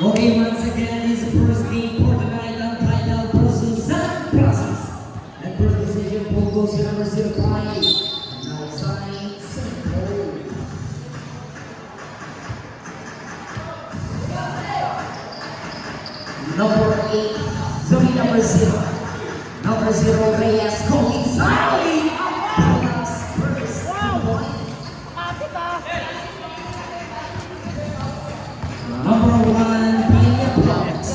Okay, once again, this is the first game for tonight on title versus San Process. And first position, ball goes to number 05. Now sign center. Number 8, sorry, number 0. Number 0, Reyes, going side. First point. Number 1, Pina Blocks.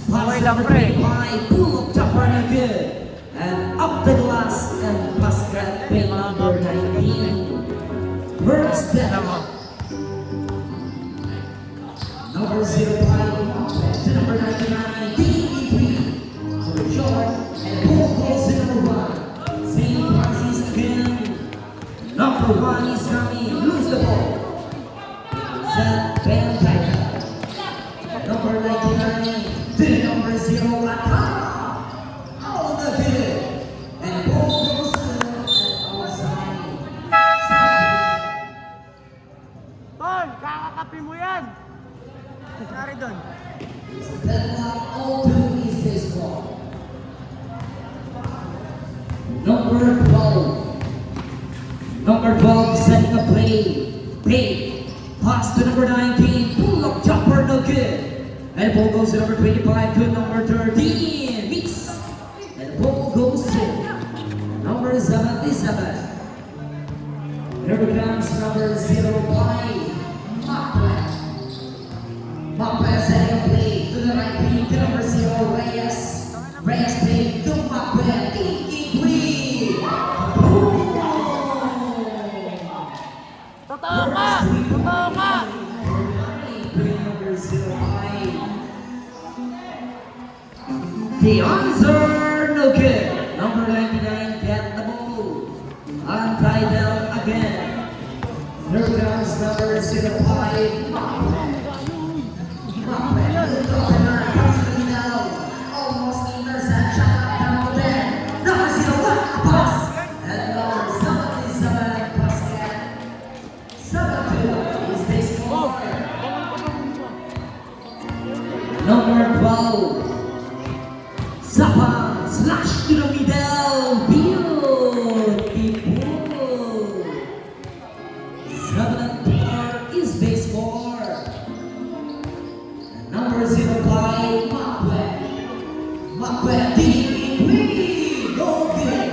Pass number 25, pull up top runner good. And up the glass and basket by number 19. First down. Number 05 to number 99, DE3. So short and pull goes to number 1. Same passes again. Number 1 is coming, lose the ball. Set Ben Tiger. Number 99 to number 0, Atama. All the good. And ball goes to outside. Tol, kakakapi mo yan! Nari doon. All two is this ball. Number 12. Number 12 setting a play. Play. Pass to number 19. Pull up jumper, no good. And the ball goes to number 25 to number 13. Mix. And the ball goes to number 77. Here comes number 05. Macbeth. Macbeth setting a play to the right wing to number 0, Reyes. Reyes play to Macbeth. Thinking free. Totoo ka! Totoo ka! Number 05. The answer, no good. Number 99, get the ball. Untitled again. Here comes number 05. Almost intercept, shot down there. Number 01, pass. And number 77, basket. 7-2 is the score. Number 12. Zapang slash to the middle. Beautiful. 7-4 is the score. Number 05, Macbeth. Macbeth, deep, go good.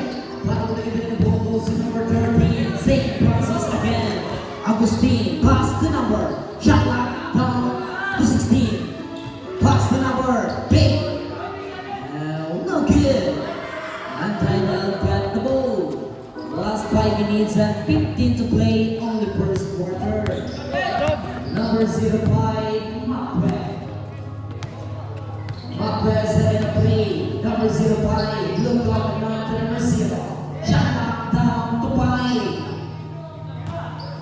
Battle the ball goes to number 13. Same process again. Agustin, pass the number. Shot clock down to 16. Pass the number. Big. No good. Untitled got the ball. Last 5 minutes and 15 to play. Only first quarter. Number 05, Macbeth. Macbeth setting a play. Number 05, look up and on to number 0. Shot clock down to 5.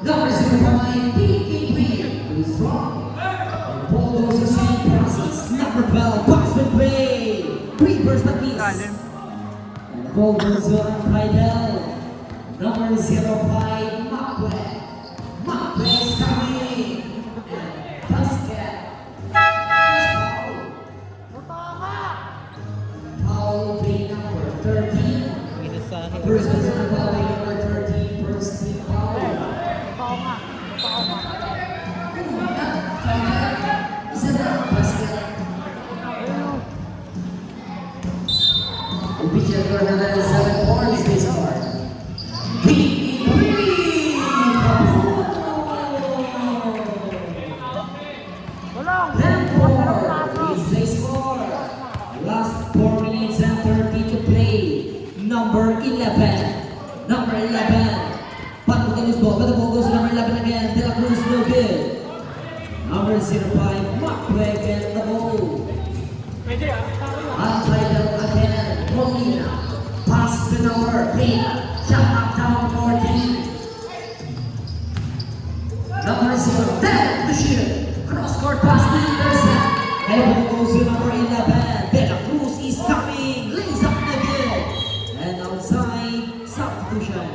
Number 05, PKP is wrong. Ball goes to same process. Number 12, Boxman play. Reverse the piece. And the ball goes to Untitled. Number 05, Macbeth. Macbeth is coming. And basket. Foul play number 13. First person foul play number 13. First team foul. Totoo nga! Totoo nga! Isa na ang basket. The pitcher for another 7-4 is this card. Walang! 10-4 is the score. Last 4 minutes and 30 to play. Number 11. Number 11. Patuloy is ball, but the ball goes to number 11 again. De La Cruz, no good. Number 05, Macbeth gets the ball. Untitled again, Molina. Pass to number 8. Shot knocked down 14. Number 0, Dan the shoot. Cross court pass to intercept. And the ball goes to number 11. De La Cruz is coming. Lays up again. And outside, substitution.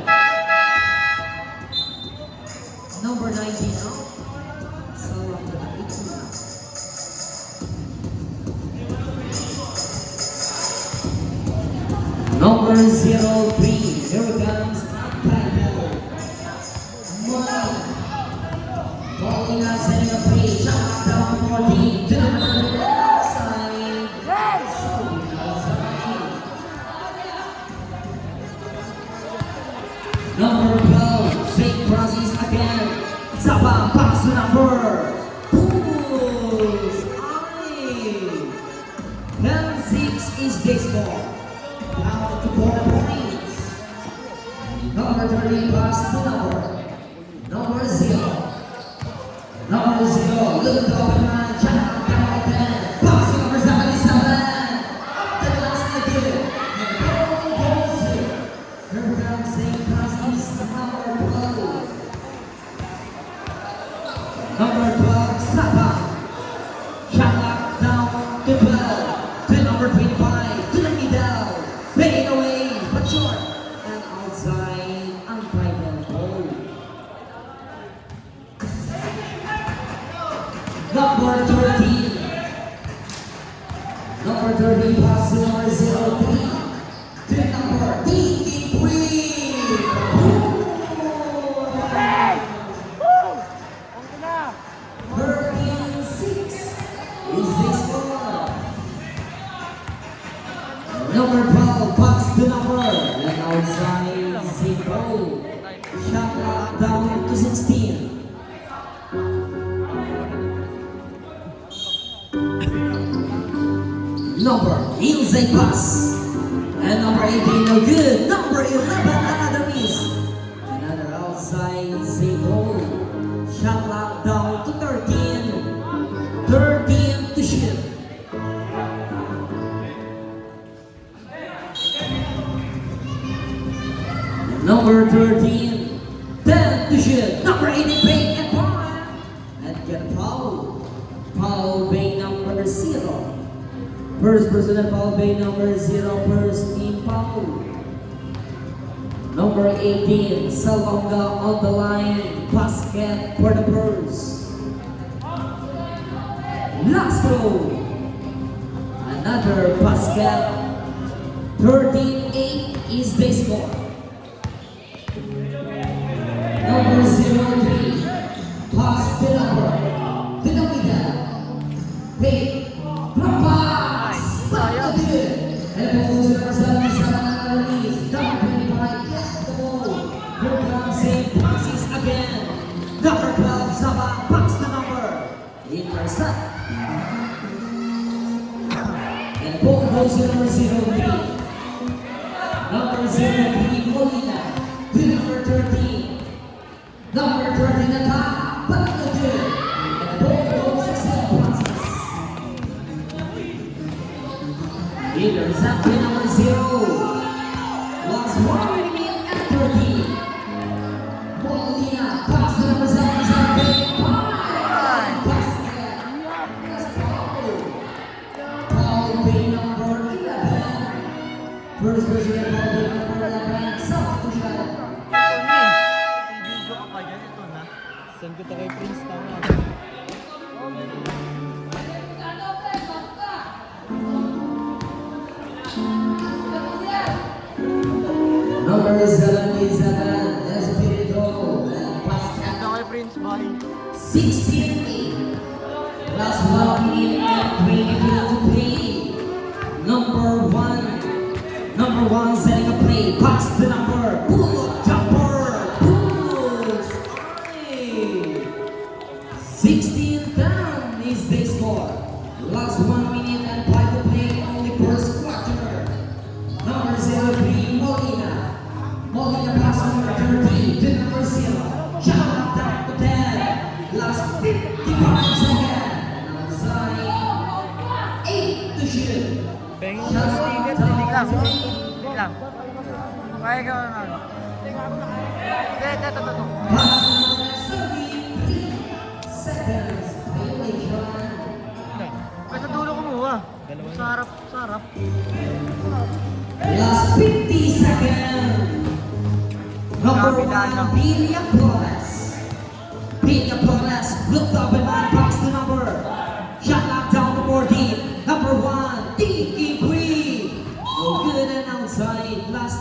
Number 19 now. So, Number 03. Here comes Michael. Molina setting a play. Shot down 14 to the outside. Number 12. Fake crosses again. Zaba pass to number. Bulls. Number 6 is baseball. Now to 4 points. Number 30 pass to number 0. Number 0, look at the open man, shot down 10. Pass to number 77. Up the glass again. And goal goes to. Here comes same pass is number 12. Number 12, Saba. Shot locked down to 12. To number 25, to the middle. Fading away, but short. And outside, untitled goal. Number 13. Number 13 pass to number 03. To number D. Queen. Hey! Woo! Ang ina! 13-6 is the score. Number 12 pass to number. And outside, same goal. Shot clock down to 16. Number inside pass. And number 18 no good. Number 11 another miss. Another outside save goal. Shot clock down to 13. 13 to shoot. Number 13. 10 to shoot. Number 18 break and point. And get a foul. Foul by number 0. First personal foul by number 0, first team foul. Number 18, Salonga on the line, basket for the first. Last throw. Another basket. 13-8 is the score. Number 03, pass the number. To the middle. Wait. Pass! Back to good. And the ball goes to number 77 release. Number 25 gets the ball. Here comes same passes again. Number 12, Zaba, pass the number. Intercept. And the ball goes to number 03. Number 03, Molina. To number 13. Number 13, attack. Back to good. And the ball goes to same passes. Intercept by number 0. Last 1 minute and 30. Molina pass to number 77. Basket. That's foul. Foul by number 11. First person foul by number 11. Substitution. Video ka pa dyan, ito na. Send ko to kay Prince tama. Number 77, Espirito, and basket. Ito kay Prince, bye. 16-8. Last 1 minute and 20 minutes to play. Number 1 setting a play. Pass the number. Pull up jumper. Bulls. 16 down is the score. Last 1 minute and 5 to play on the first quarter. Number 03, Molina. Molina pass to number 30 to number 0. Shot down to 10. Last 55 seconds. Outside. 8 to shoot. Pengen mo yung sticker, tinig lang. Tinig lang. Kaya ka naman. Ito. Pass to number 33 seconds. Violation. Basta dulo ko mo Sarap. Last 50 seconds. Number Kapila, no? 1, Villa Flores. Villa Flores looked up and man pass the number. Shot knocked down to 14. Number 1, Tiki Queen. No good and outside. Last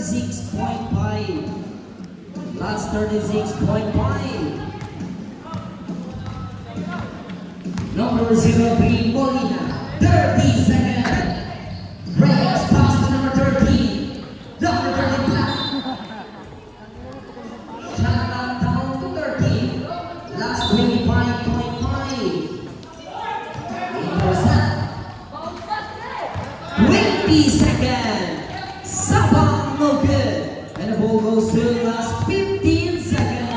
36.5. Last 36.5. Number 03, Molina. 30 seconds. Breaks pass to number 13. Number 13, Black. Shot down to 13. Last 25.5. Intercept. 20 seconds. Sabang no good. And the ball goes to last 15 seconds.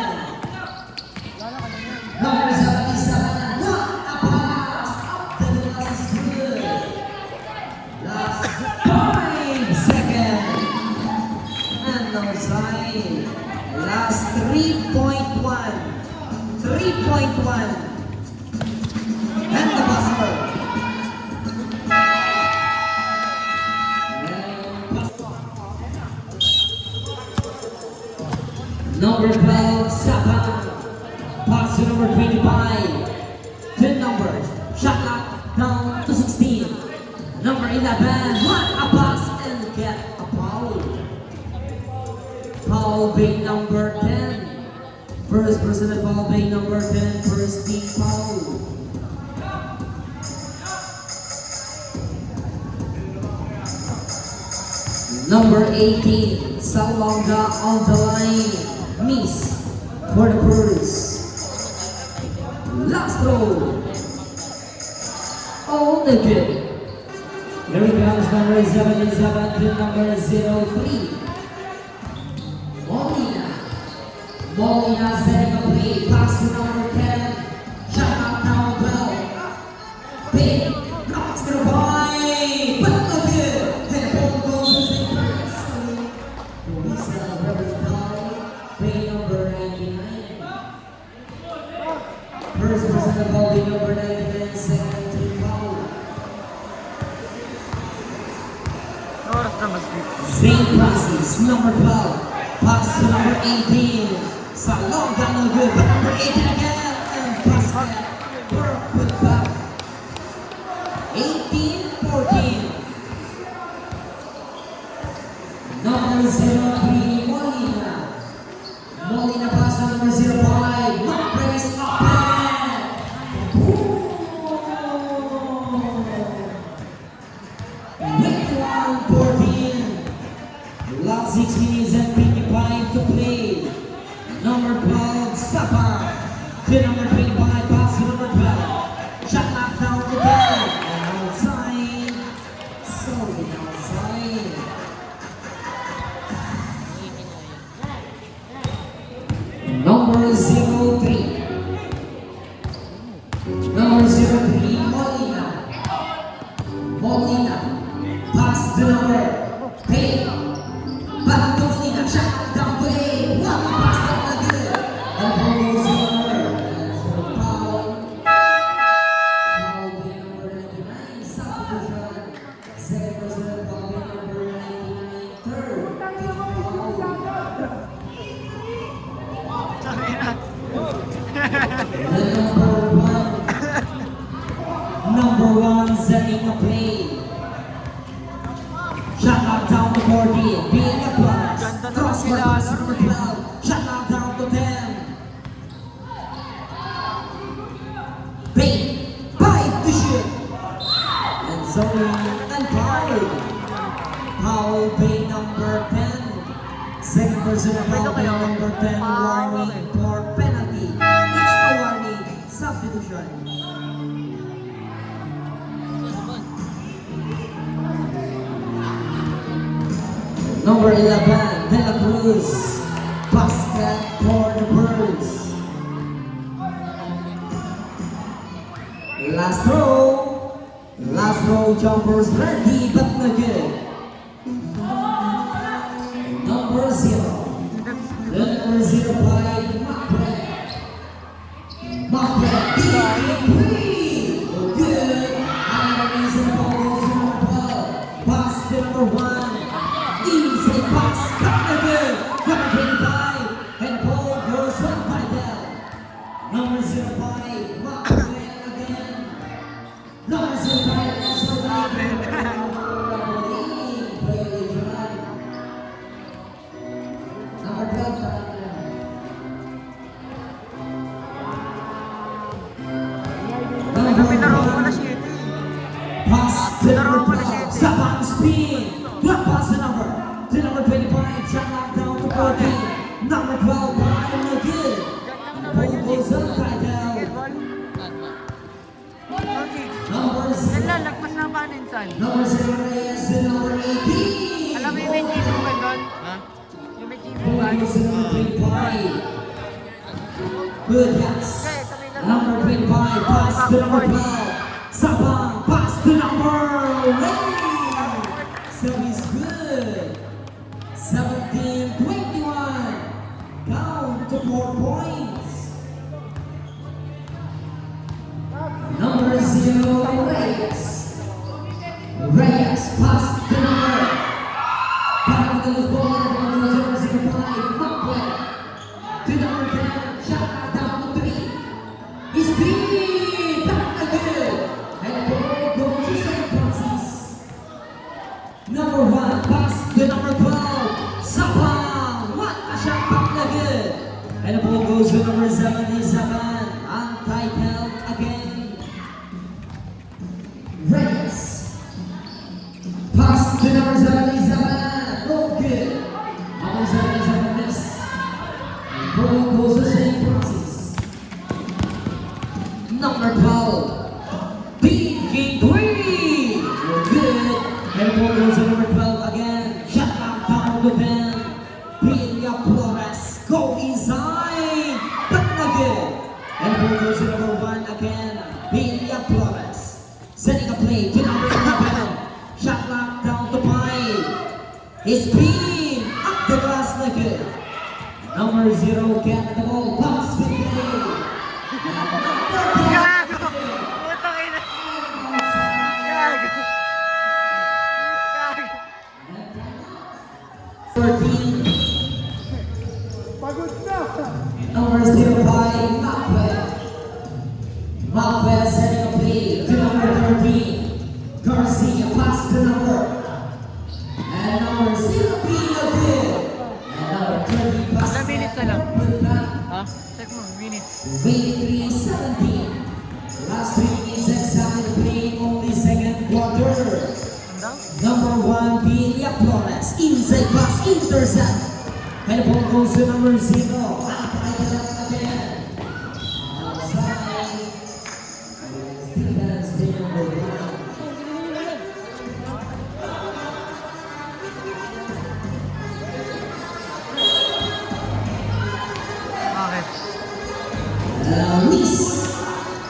Number 77. What a pass. Up to the last is good. Last 5 seconds. And outside. Last 3.1. 3.1. And the buzzer. Number 12, Sabang. Pass to number 25. 10 numbers. Shot clock down to 16. Number 11, what a pass and get a foul. Foul being number 10. First personal foul being number 10. First team foul. Number 18, Salonga on the line. Miss for the Brewers. Last throw. Oh, the good. Here he comes, number 77 to number 03. Molina. Molina setting a play. Pass to number 10. Shot out now, well. Big. Knocks to the boy. But no good. And the ball goes to the first. Lisa Rivers down. Play number 99. First person the ball, play number 99, second team foul. Oras na mag-beat. Zane Francis, number 12. Pass to number 18. Salonga no good, but number 18 again. And pass back. Put back. 18-14. Number 03, Molina. Molina pass to number 05. Not brace up and 21-14. Last 6 minutes and 25 to play. Number 12, Sapa. To number 25, pass to number 12. Shot knocked down to 10. And outside. Sorry, outside. Number 03. Number 03, Molina. Molina. Pass to number 8. Back to Molina. Shot down to 8. One pass down the good. And ball goes to number. That's the foul. Foul by number 99. Substitution. Second person foul by number 99. Third team foul. Sabi na. The number one setting a play. Shot knocked down to 14, being a plus. Cross court pass to number 12. Shot knocked down to 10. Bait, 5 to shoot. And zone and foul. Foul by number 10. Second person of foul by number 10. Warning for penalty. It's a warning. Substitution. Number 11, De La Cruz. Basket for the Birds. Last throw. Last throw jumpers ready but no good. Number 0. The number 0 by Macbeth. Macbeth, deep good. And is the ball goes to number 12. Pass to number 1. Inside pass, cut the good. Number 25. And ball goes to Vidal. Number 05, Macbeth again. Number 05, also minsan. Number 0 Reyes to number 18. Alam mo yung may chibugan doon? Ha? Yung may Ball chibugan? goes to number 25. Good pass. Okay, sabi lang. Number 25, pass to number 12. Sabang, pass to number 8. Service good. 17-21. Count to 4 points. Number 0, Reyes. Reyes, pass to number. Para with the ball, number 005, Macbeth. To number 10, shot down to 3. He's 3, back again. And the ball goes to St. Francis. Number 1, pass to number 12, Sabang. What a shot, back again. And the ball goes to number 77, untitled again. Reyes. Pass to number 77, no good. Number 77 miss. Ball goes to St. Francis. Number 12, Pinky Green. Good. And the ball goes to number 12 again. Shot back down to 10. Pilia Flores. Go inside. But not good. And the ball goes to number 1 again. Pilia Flores. Setting a play to number 11. Shot back down to 5. Spin. Up the glass na good. Number 0 get the ball. Pass with play. Gago! Putang ina! Gago! Gago! 13. Pagod na! Number 05, Macbeth. Macbeth setting a play to number 13. Garcia pass to number. And number 0 being a good. And number 30 pass. Ilang minutes na lang? Good back. Ha? Check mo, minutes. 23-17. Last 3 minutes exactly to play only second quarter. Andang? Number 1, Pilia Flores. Inside pass, intercept. And the ball goes to number 0. Untitled again. Outside. Stevens to number 1. Bakit? Luis.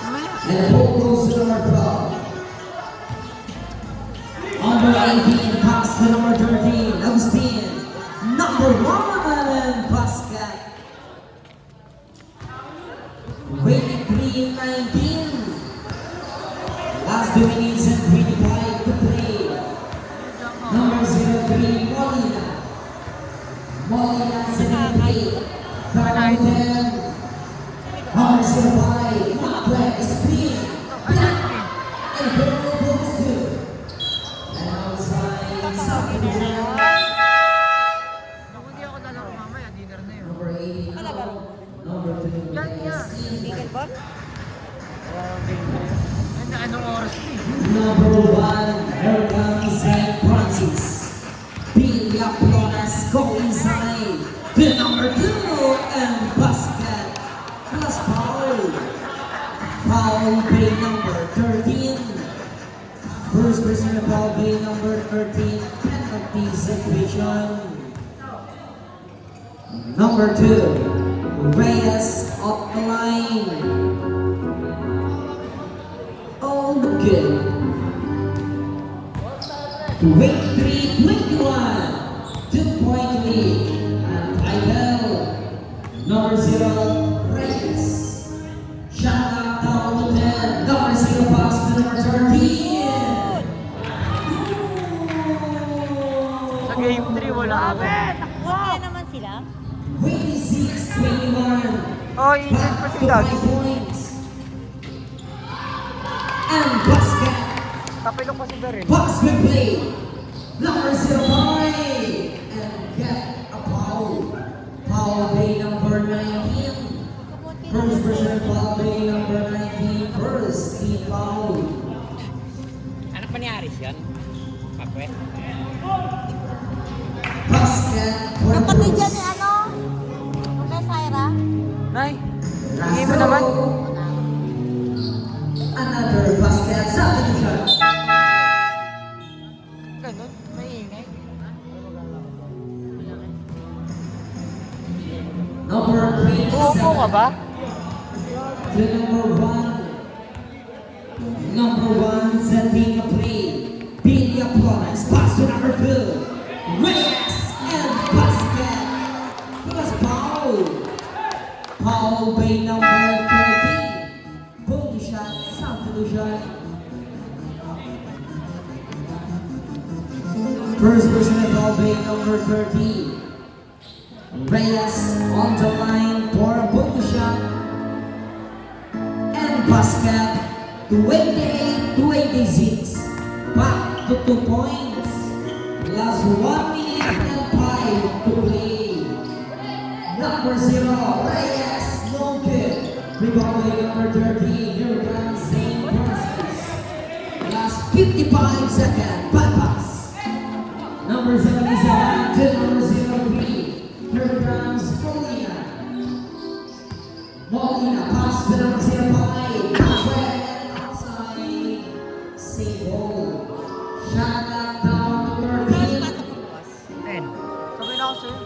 Mamaya. And the ball goes to number 12. Number 18, pass to number 13, Agustin. Number 1, basket. 23-19. Last 2 minutes and 25 to play. Number 03, Molina. Molina setting the play. Number 10. Number 05, Macbeth, spin. And the ball goes to. And outside, substitution. Kung hindi ako lalaro mamaya, dinner na yun. Number 8. Number 2. Yan niya. Anong oras na eh? Number 1, here comes St. Francis. Pilia Flores go inside. To number 2, and basket. Plus foul. Foul play number 13. First personal foul play number 13. Penalty situation. Number 2, Reyes off the line. All good. 23-21. 2-point lead. And Idel. Number 0, Reyes. Shot knocked down to 10. Number 0 pass to number 13. Sa game 3, wala kami. Kaya naman sila. 26-21. Oh, injured pa si Back to Gagi. 5 points. And basket. Tapilok pa si Daryl. Basket play. Number 05. And get a foul. Foul play number 19. First personal foul play number 19. First team foul. Anak pa ni Aris yan? Pakwe? Basket for the Kapatid Bruce. yan ni ano? Kay Syra? Nay, hindi mo naman. Another basket substitution. ba? To number one, setting a play. Billy Flores, pass to number 2. Reyes and basket. Plus Paul. Paul Bay number 13. Boom shot, Santo shot. First personal foul Bay number 13. Reyes on the line for a boom shot. And basket. 28-26. Back to 2 points. Last 1 minute and 5 to play. Number 0, Reyes, no good. Rebound by number 13, here comes St. Francis. Last 55 seconds, bad pass. Number 77 to number 03, here comes Molina. Molina, pass to number 05, Maxwell, outside, same ball. Shot clock down to 13. 10. Sabi na ako sa'yo.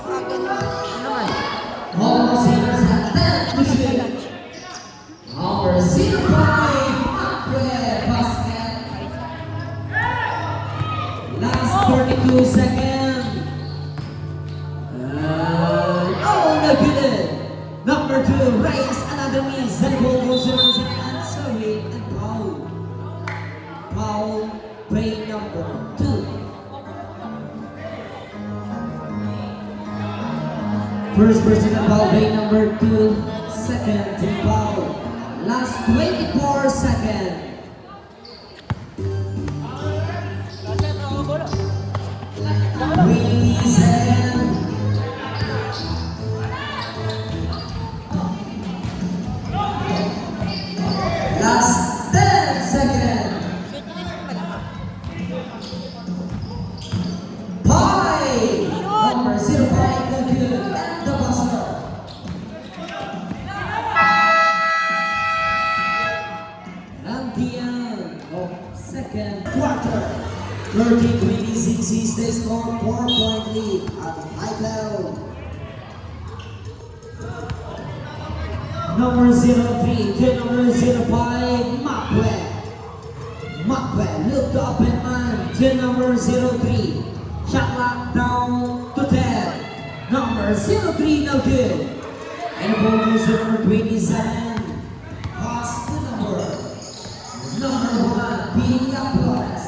Ang aga na. Ano naman? Hall of Famers at 10 to shoot. Number 05, Maxwell, basket. Last 32 seconds. Oh, no good. Number 2, Reyes, another miss. That ball goes around the answer and Paul. Paul, play number 2. First personal foul, play number 2. Second, team foul. Last 24 seconds. Really second. Last 10 seconds. Five. Number 05, the good and the buster. And the end of second quarter. 30-26 is the score, 4-point lead at Highveld. Number 03 to number 05, Maxwell. Maxwell looked up and man to number 03. Shot clock down to 10. Number 03 no good. And the ball goes to number 27. Pass to number 1, Billy Flores.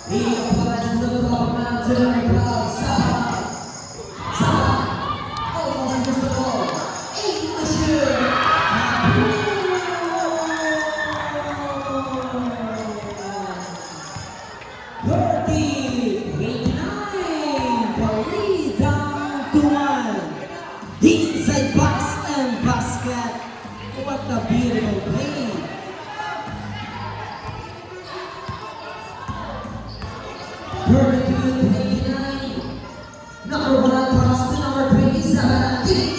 Billy Flores looked up man to number 12, Saba. Saba almost missed the ball. 8 to shoot. The inside box and basket. What a beautiful play. Number 1 pass to number 27. Big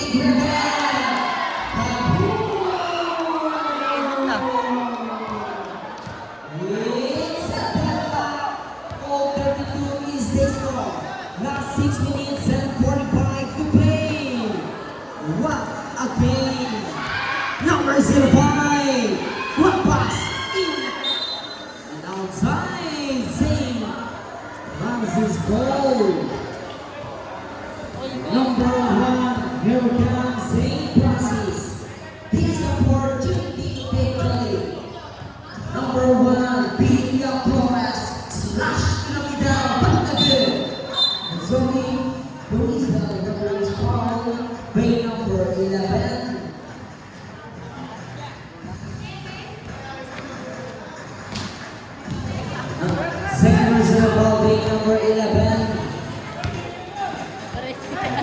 It's a pep. All 32 is the score. Last 6 minutes and 45 to play. What a game! Number 05, what pass in and outside, St. Francis goal. Number 1, here comes St. Francis. This opportunity they play. Number 1, Billy Flores, slash to the middle, but the good. And Zoe, who is the number is Paul, bay number 11. Second reserve, bay number 11.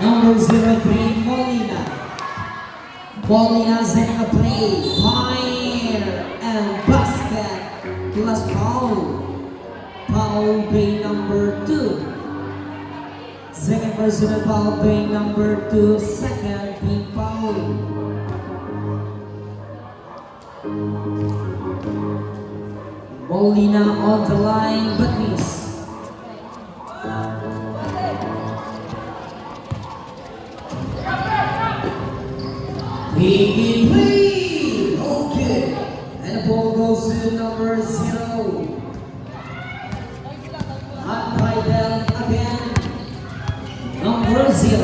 Number 03, Molina. Molina setting a play, fire and basket. Plus Paul. Paul, bay number 2. Second personal foul, bay number 2. Second team foul. Molina on the line, but miss. goes to number 0. Untitled again. Number 0.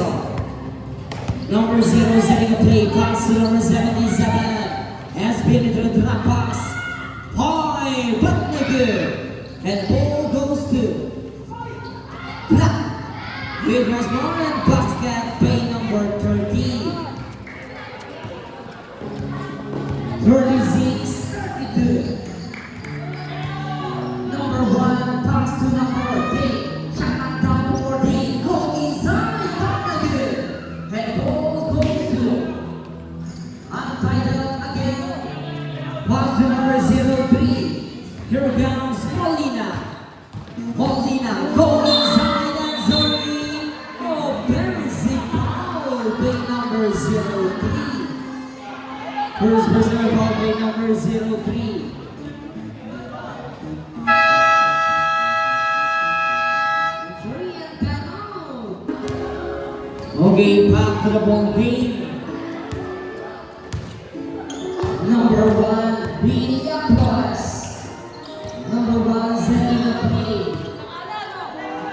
Number 0 setting a play. Pass to number 77. Has been into the drop box. High, but no good. And ball goes to Black. With Rasmon and basket bay number 13. 36, 32. Number 1, pass to number 8. Shot down to 14. Go inside, but no good. And ball goes to Untitled again. Pass to number 03. Here comes Molina. Molina, go inside and Zori. Oh, bouncing foul, play number 03. First personal foul, play number 03. Zori and timeout. Okay, back to the ball game. Number 1, Billy Applause. Number 1, setting the play.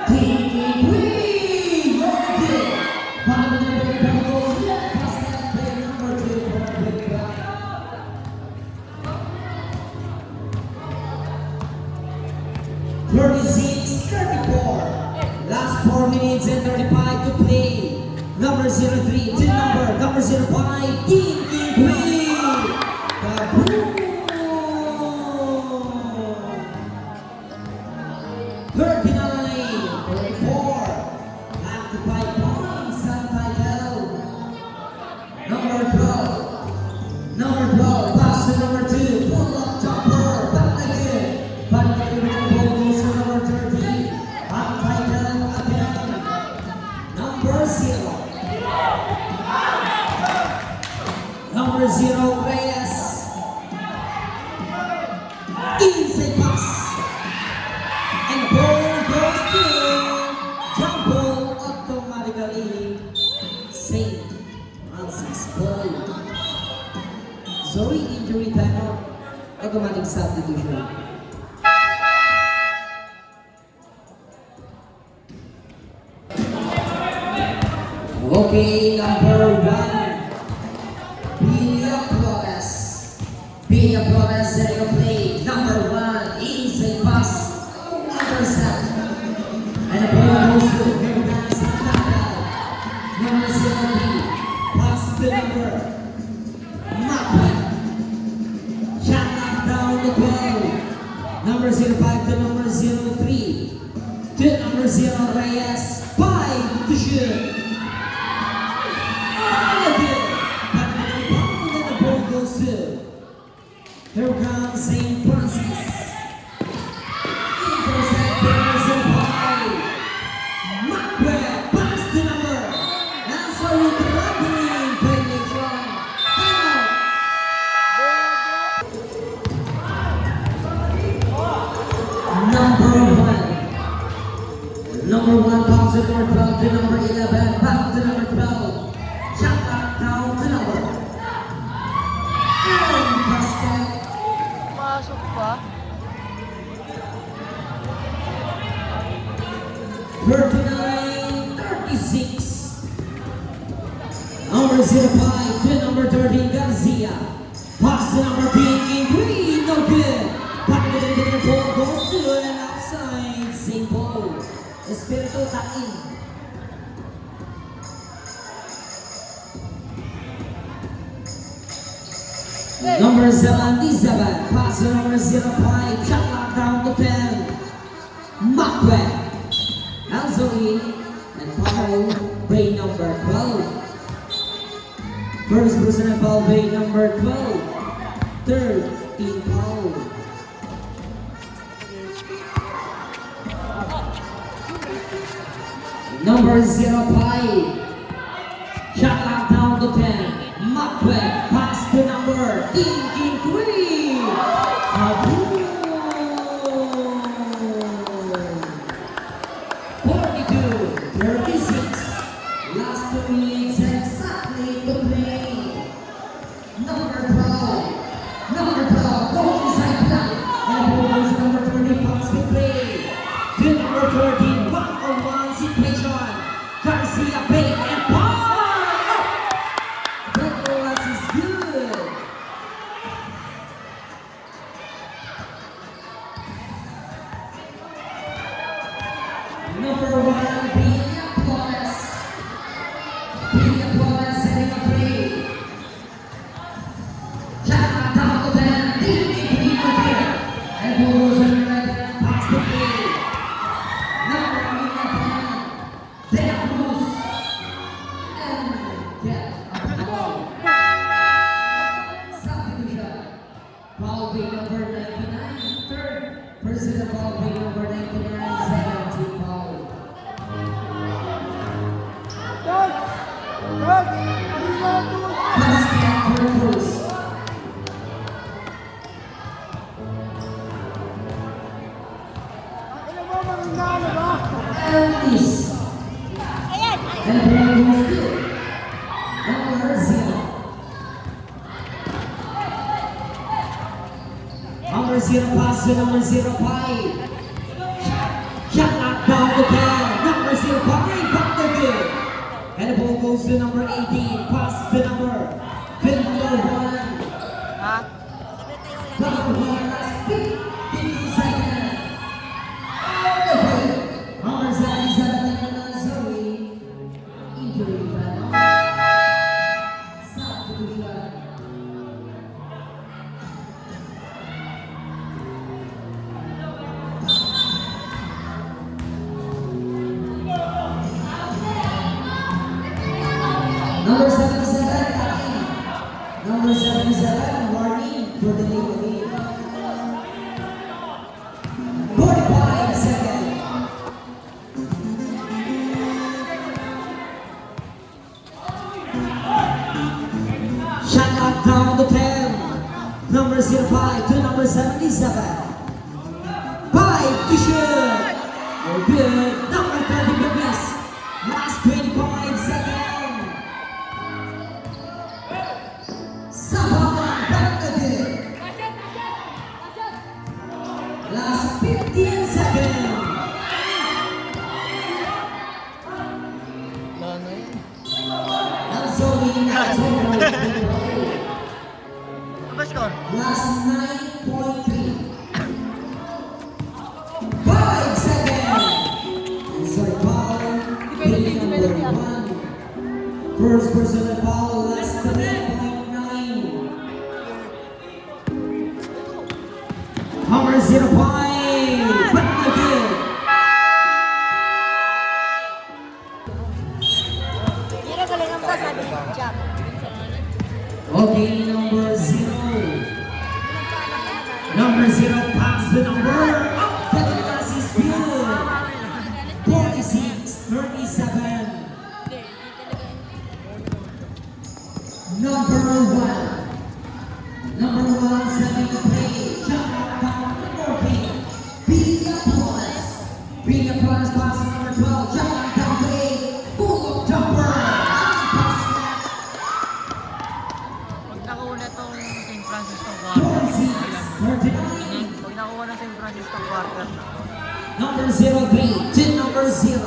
Taking three, okay. Bottom of the ball goes left, basket play number 2 for Big Black. 36-34. Last 4 minutes and 35 to play. Number 03 to number 05, Taking three. Kaboom! 39-34. Back to 5 points. Untitled. Number 12. Number 12. Pass to number 2. Pull up jumper. Back again. Back again with the ball goes to number 13. Untitled again. Number 0. Number 0, Reyes. Inside pass. And the ball goes to jump ball automatically. St. Francis ball. Sorry, injury timeout. Automatic substitution. Okay, number 1. Pia Flores. Pia Flores setting a play. Number 1, inside pass. Intercept. And the ball goes to Hernan Santana. Number 70. Pass to number Macbeth. Shot knocked down the 12. Number 05 to number 03. To number 0, Reyes. 5 to shoot. Here comes St. Francis. Intercept bears and high. Macbeth pass to number. Answer with traveling violation. Number 1 comes to number 12 to number 11. Back to number 12. Shot back down to number. And basket. Pasok pa. 39-36. Number 05 to number 13, Garcia. Pass to number 10, Green, no good. Back to the ball goes to an outside, St. Paul. Espiritu Takin. Number 77, pass to number 05, shot lock down to 10. Macbeth. Elzoe and foul, bay number 12. First personal foul, bay number 12. Third, team foul. Number 05. Shot lock down to 10. Macbeth. Pass to number 3. Kaboom! 42-36. Last 2 minutes exactly to play. Number 12. Go inside. Number 1, Pia Flores. Pia Flores setting a play. Shot on top of that. Deep here. And goes in the right hand. Pass the play. Number 11, De La Cruz. And get a ball. Substitution. Foul play number 99. Third personal foul play number 99. Second team foul. Basket for Cruz. Elvis. Ayan! And there goes two. Number 0. Number 0 pass to number 05. Shot knocked down the ball. Number 05 back the good. And the ball goes to number 18. Pass to number 1. Ha? Number 1 last 15 seconds. Number 77 Zoe. Injury time. Substitution. Number 77, Kathleen. Number 77, warning for the lead of the 45 seconds. Shot knocked down the 10. Number 05 to number 77. 5 to shoot. We're good. Number 30 to miss. Last 25 seconds. Someone back again. Last 15 seconds. That's all we need. Ano ba score? Last 9.3. 5 seconds. Sorry, foul. Play number 1. First personal foul, last 3.9. Number 05. Back again. Yun ang galingan ba sabi ni Jack? Okay, number 0. Number 0 pass the number. Up the pass is good. 46-37. Number 1. Number 1 setting the play. Shot down the working. Pia Flores. Pia Flores pass to number 12. Shot down play. Pull-up jumper. Pass net. Pag nakuha tong St. Francis ng quarter. 46-39. Pag nakuha ng St. Francis ng quarter. Number 03 to number 0.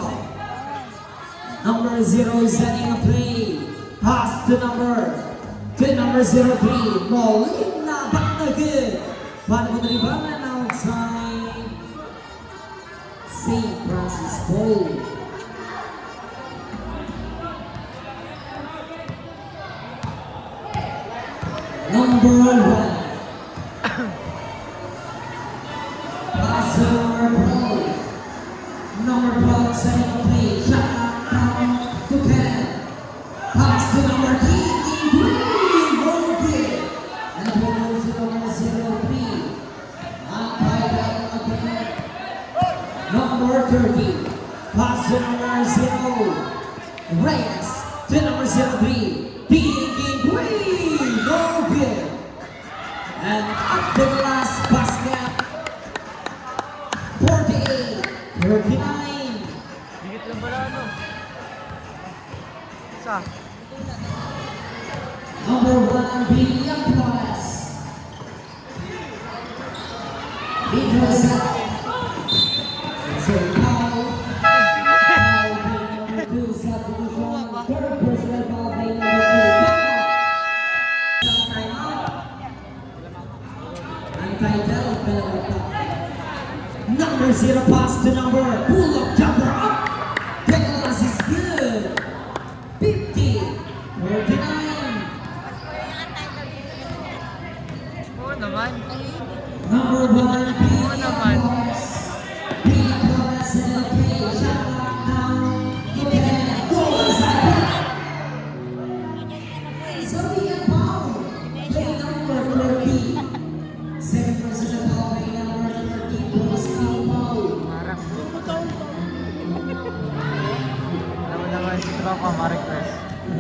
Number 0 is setting a play. Pass to number 03. Molina back na good. Paano mo nalibangan outside St. Francisco. Number 1. Pass to number 12. Number 12 setting a play. Shot down to 10. Pass to number 3. Okay. And the ball goes to number 03. Umpire down again. Number 30. Pass to number 0. Reyes to number 03. Being green. No good. And up the last basket. 48-39. Higit lang pala ano. Isa. Number 1, Pia Flores. Intercept. So foul. Foul play number 2, substitution. Third personal foul play number 2. Some timeout. Untitled, dalawa pa. Number 0 pass to number. Pull-up jumper up. Nicholas is good. 50. 49. Oo naman. Number 1. Oo naman. Nicholas in the play. Shot clock down. Again. Goal inside. Sophia Paul. Play number 30. Second person of all, play number 30. Goal Sophia Paul. Marang. Alam mo naman si Tropa, ma-request.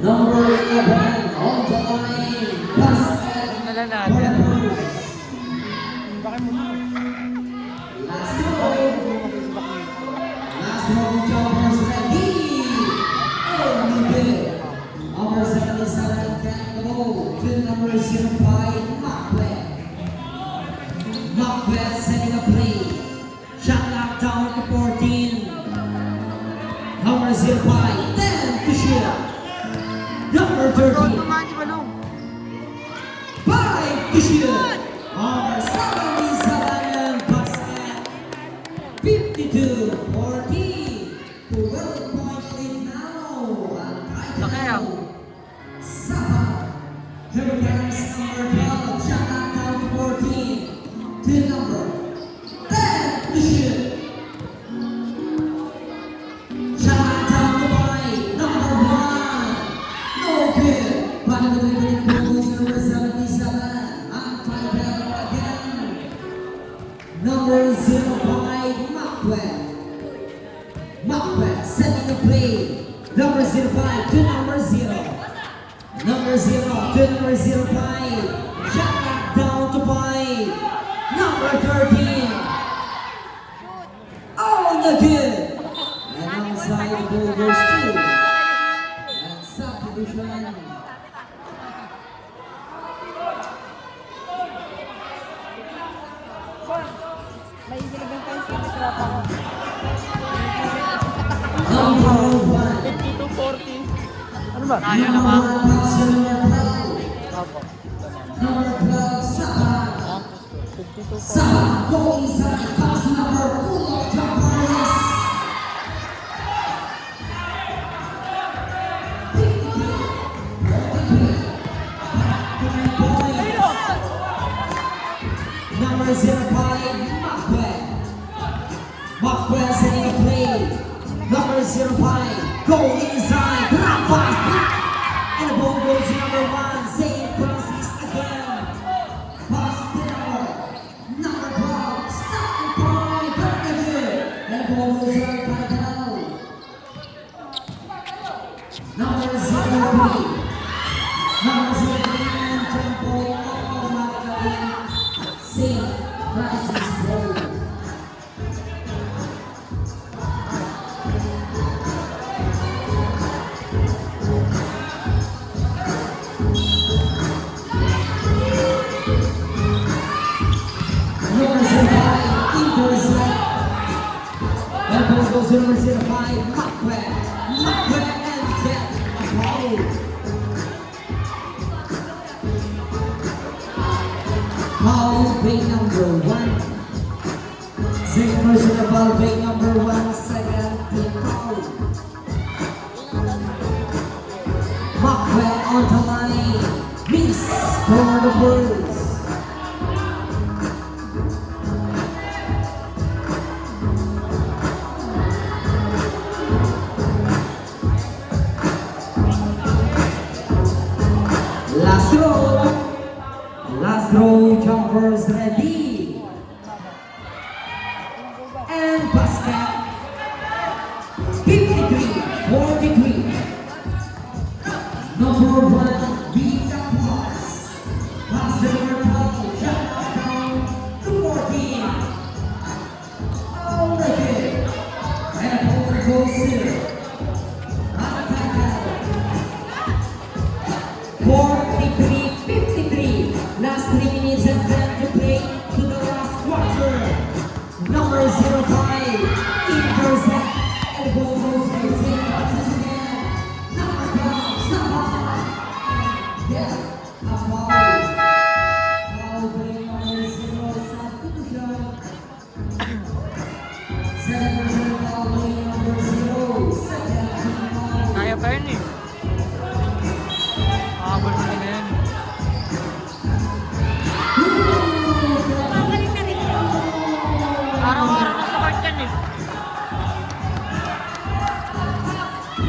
Number 11 on the line. Basket. Nala natin. Last row. Last row jumpers ready. Oh, good. Number 77 can go to number 05, Macbeth. Macbeth setting a play. Shot clock down to 14. Number 05, 10 to shoot. Number Control 13. naman si Balong. 5 to shoot. Number 77 basket. 52-40. 12-point lead now. Laki ah. Sapa. Here comes number 12. Shot clock down to 14. To number 10 to shoot. Shot clock down to 5. Number 1. No good. But the winning goal is number 77. Anti-Bell again. Number 05, Macbeth. Macbeth setting the play. Number 05 to number 0. Number 0 to number 05. Shot clock down to 5. Number 13. Oh, no good. And outside the ball goes to. And subdivision. May ginagawin kayo sa tropa ko. Number 1. 52-14. Ano ba? Tayo naman. Opo. Number 12, Sapa. 52-14. Sapa, go inside, pass number, pull-up jumpers. 53 points. Number 05, Macbeth. Macbeth setting a play. Number 05, go inside, drop pass, block. And the ball goes to number 1, St. Francis again. Pass to number 12, stop and point, very good. And the ball goes right by down. Number 03, number 03, and tempo automatically St. Francis Road. Number 05, intercept. And ball goes to number 05, Macbeth. Macbeth and get a foul. Foul play number 1. Second person of foul play number 1, second team foul. Macbeth on the line. Miss for the Bulls. Last row jumpers ready. And basket. 53-43. Number 1, Vita Plus. Pass to number 12, shot down to 14. All right. And over goes to Ataka. 43-53. Last 3 minutes and 10 to play to the last quarter. Number 05, intercept. And the ball goes to St. Francis again. Number 12, Sapa. Yeah, a foul. Foul play number 0, substitution.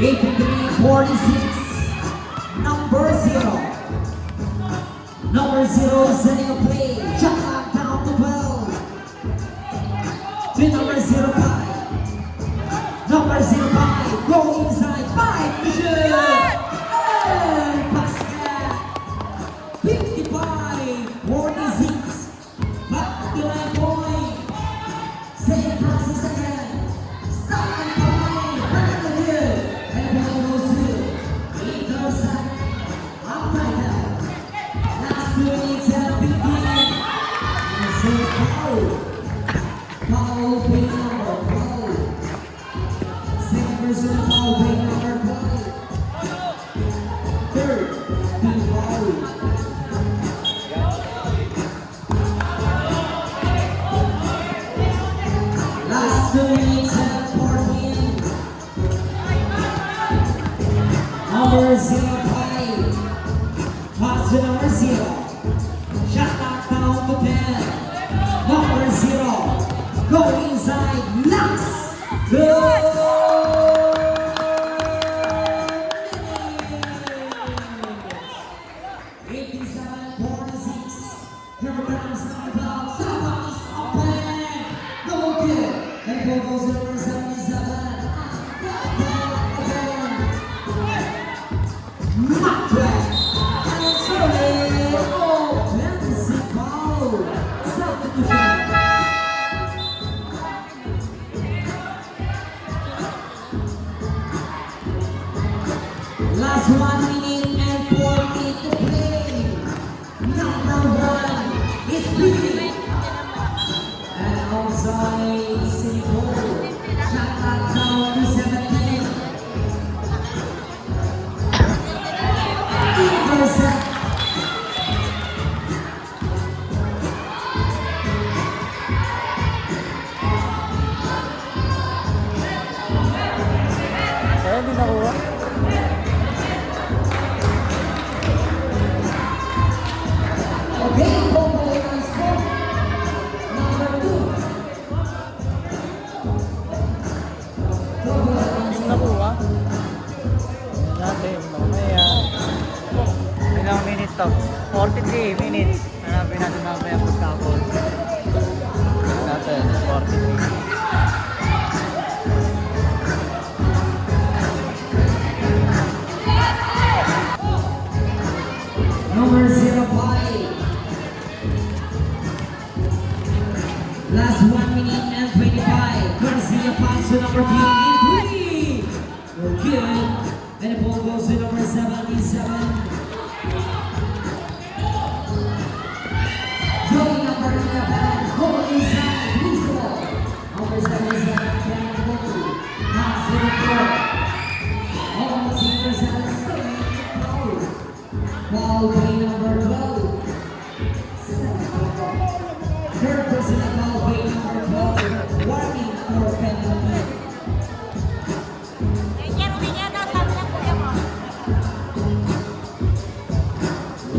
83-46. Number 0. Number 0 setting a play. Shot clock down to 12. To number 05. Number 05. Go inside. 5 to shoot. And basket. 55-46. Back to 9 point. Second process again. Stop and point. Back to good. And the ball goes to Itosan. Up right now. Last 2 minutes and 15. And so foul. Foul play number 12. Second person foul play number 12. Third team foul. Last 2 minutes and 14. Number 05. Pass to number 0. Shot clock down to 10. Number 0. Go inside. Knocks. Go! 87-46. Here comes number 12. Somebody's open. No good. And ball goes to number 77. Maxwell. And sorry. Offensive foul. Substitution. Last 1 minute and 40 to play. Number 1 is Billy. And outside Singapore. Shot clock down to 17. Intercept. Kaya hindi nakuha. Okay, Bongo on score. Number 2. Bongo on Hindi score. nakuha. Natin, mamaya. Ilang minutes to? 43 minutes. Hanapin natin mamaya pagkakol. Natin, 43. Number 05. Last 1 minute and 25. Garcia pass to number 3. We're good. And the ball goes to number 77. Joey number 11. Go inside. Who's the ball? Number 77. Can't go. Pass to the floor. Almost intercepted. Foul. Foul play number 12. Third personal foul play number 12. Warning for penalty.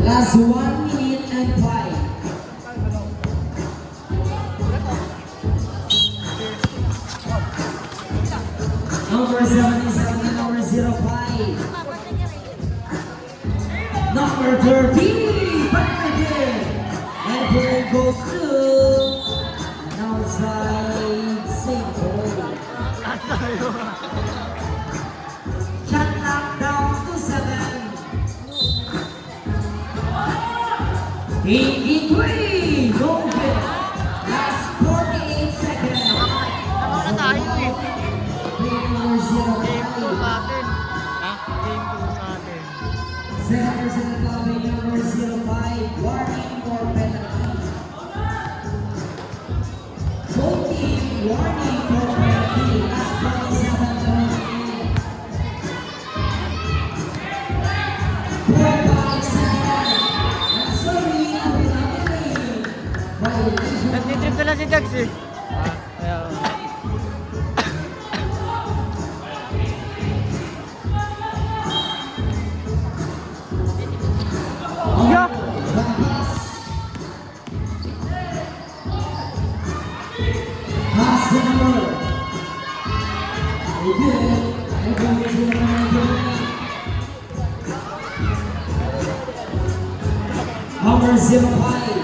Last 1 minute and 5. Number 77 and number 05. Number 13, back again. And ball goes to an outside single. Shot clock down to 7. 83, no good. Last 48 seconds. Tama na tayo eh. Play number Game 2 sa 05. atin. Ha? Game 2 sa atin. Second personal foul play number 05. Warning for penalty. Both team warning for penalty. Last 27 minutes. 4-5 seconds. And sorry, violation. Nagtitrip na lang si Dax eh. Kaya... Yeah! Pass the number. Good. Elbow goes to number 99. Number 05.